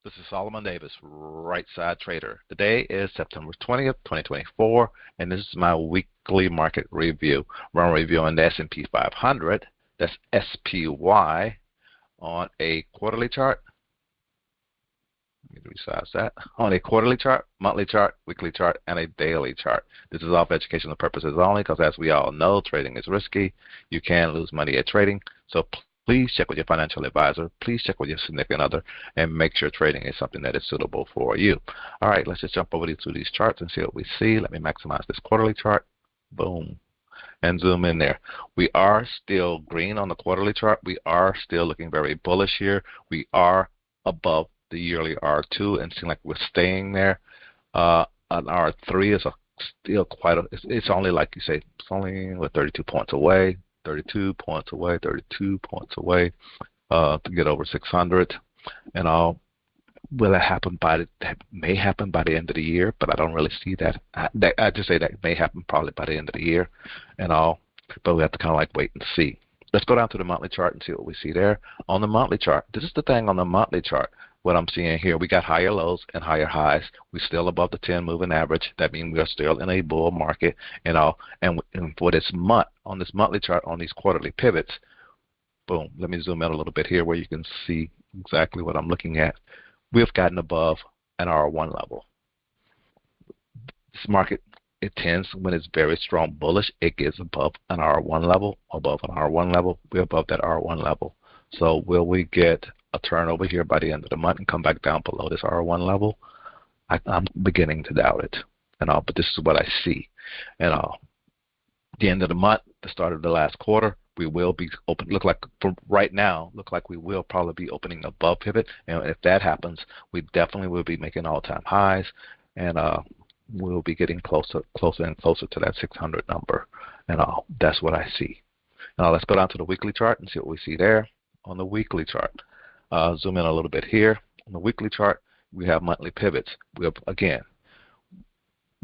This is Solomon Davis, Right Side Trader. Today is September 20th, 2024, and this is my weekly market review. We're reviewing the S&P 500, that's SPY, on a quarterly chart. Let me resize that. On a quarterly chart, monthly chart, weekly chart, and a daily chart. This is all for educational purposes only because, as we all know, trading is risky. You can lose money at trading, so please check with your financial advisor. Please check with your significant other and make sure trading is something that is suitable for you. All right, let's just jump over to these charts and see what we see. Let me maximize this quarterly chart. Boom. And zoom in there. We are still green on the quarterly chart. We are still looking very bullish here. We are above the yearly R2 and seem like we're staying there. An R3 is still quite it's only, like you say, it's only 32 points away. 32 points away, 32 points away to get over 600, and all. Will it happen that may happen by the end of the year, but I don't really see that. I just say that may happen probably by the end of the year, and all. But we have to kind of like wait and see. Let's go down to the monthly chart and see what we see there. On the monthly chart, this is the thing on the monthly chart. What I'm seeing here, we got higher lows and higher highs. We're still above the 10 moving average. That means we are still in a bull market and all. And for this month, on this monthly chart, on these quarterly pivots, boom. Let me zoom in a little bit here where you can see exactly what I'm looking at. We've gotten above an R1 level. This market, it tends, when it's very strong bullish, it gets above an R1 level. Above an R1 level, we're above that R1 level. So will we get a turnover here by the end of the month and come back down below this R1 level? I'm beginning to doubt it, and all. But this is what I see, and all. The end of the month, the start of the last quarter, we will be open. Look like from right now, look like we will probably be opening above pivot, and if that happens, we definitely will be making all-time highs, and we'll be getting closer and closer to that 600 number, and all. That's what I see. Now let's go down to the weekly chart and see what we see there. On the weekly chart, zoom in a little bit here. On the weekly chart, we have monthly pivots.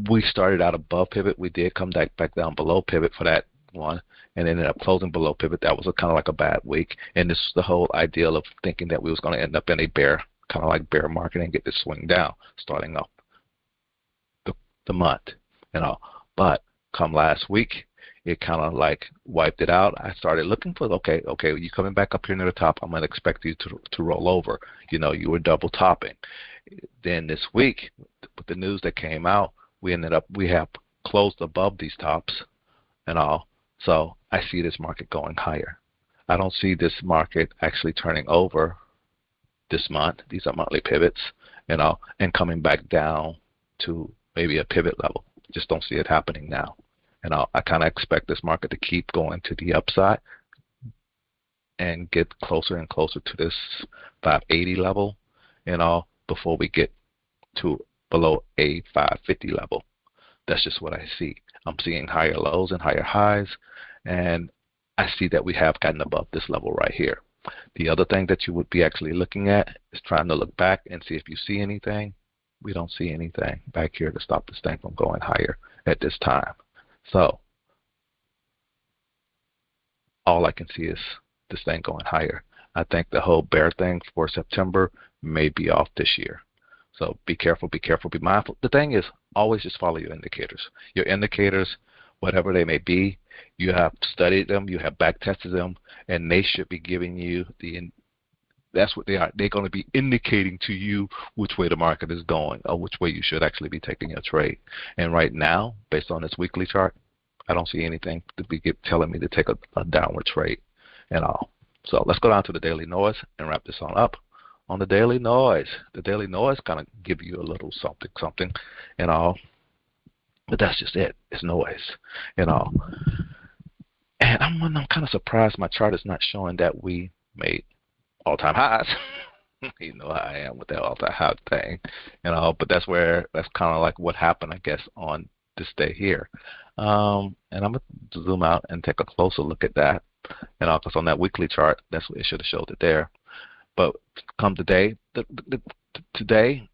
We started out above pivot. We did come back down below pivot for that one and ended up closing below pivot. That was kind of like a bad week. And this is the whole ideal of thinking that we was going to end up in a bear, kind of like bear market, and get this swing down starting off the month. But come last week, it kind of like wiped it out. I started looking for, okay, you coming back up here near the top, I'm going to expect you to roll over. You were double topping. Then this week, with the news that came out, we have closed above these tops and all. So I see this market going higher. I don't see this market actually turning over this month. These are monthly pivots, and coming back down to maybe a pivot level. Just don't see it happening now. And I kind of expect this market to keep going to the upside and get closer and closer to this 580 level, before we get to below a 550 level. That's just what I see. I'm seeing higher lows and higher highs, and I see that we have gotten above this level right here. The other thing that you would be actually looking at is trying to look back and see if you see anything. We don't see anything back here to stop this thing from going higher at this time. So all I can see is this thing going higher. I think the whole bear thing for September may be off this year. So be careful, be mindful. The thing is, always just follow your indicators. Your indicators, whatever they may be, you have studied them, you have back tested them, and they should be giving you that's what they are. They're going to be indicating to you which way the market is going or which way you should actually be taking your trade. And right now, based on this weekly chart, I don't see anything to be telling me to take a downward trade and all. So let's go down to the daily noise and wrap this on up. On the daily noise kind of give you a little something and all. But that's just it. It's noise and all. And I'm kind of surprised my chart is not showing that we made all-time highs. You know how I am with that all-time high thing, but that's kind of like what happened, I guess, on this day here. And I'm going to zoom out and take a closer look at that, because on that weekly chart, that's what it should have showed it there. But come today, today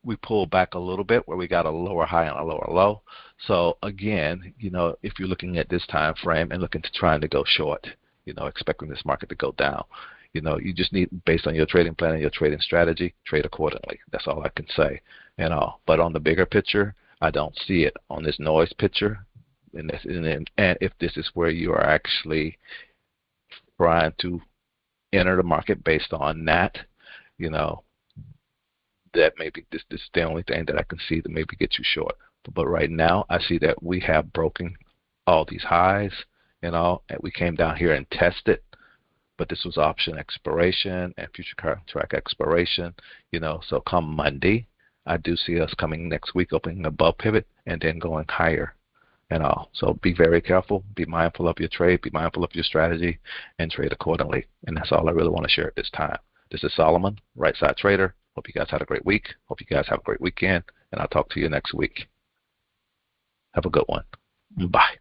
we pulled back a little bit where we got a lower high and a lower low. So again, if you're looking at this time frame and looking to trying to go short, expecting this market to go down, You just need, based on your trading plan and your trading strategy, trade accordingly. That's all I can say. But on the bigger picture, I don't see it on this noise picture. And if this is where you are actually trying to enter the market based on that, that maybe this is the only thing that I can see that maybe get you short. But right now, I see that we have broken all these highs, and we came down here and tested. But this was option expiration and future contract expiration. So come Monday, I do see us coming next week, opening above pivot and then going higher. So be very careful, be mindful of your trade, be mindful of your strategy, and trade accordingly. And that's all I really want to share at this time. This is Solomon, Right Side Trader. Hope you guys had a great week. Hope you guys have a great weekend, and I'll talk to you next week. Have a good one. Bye.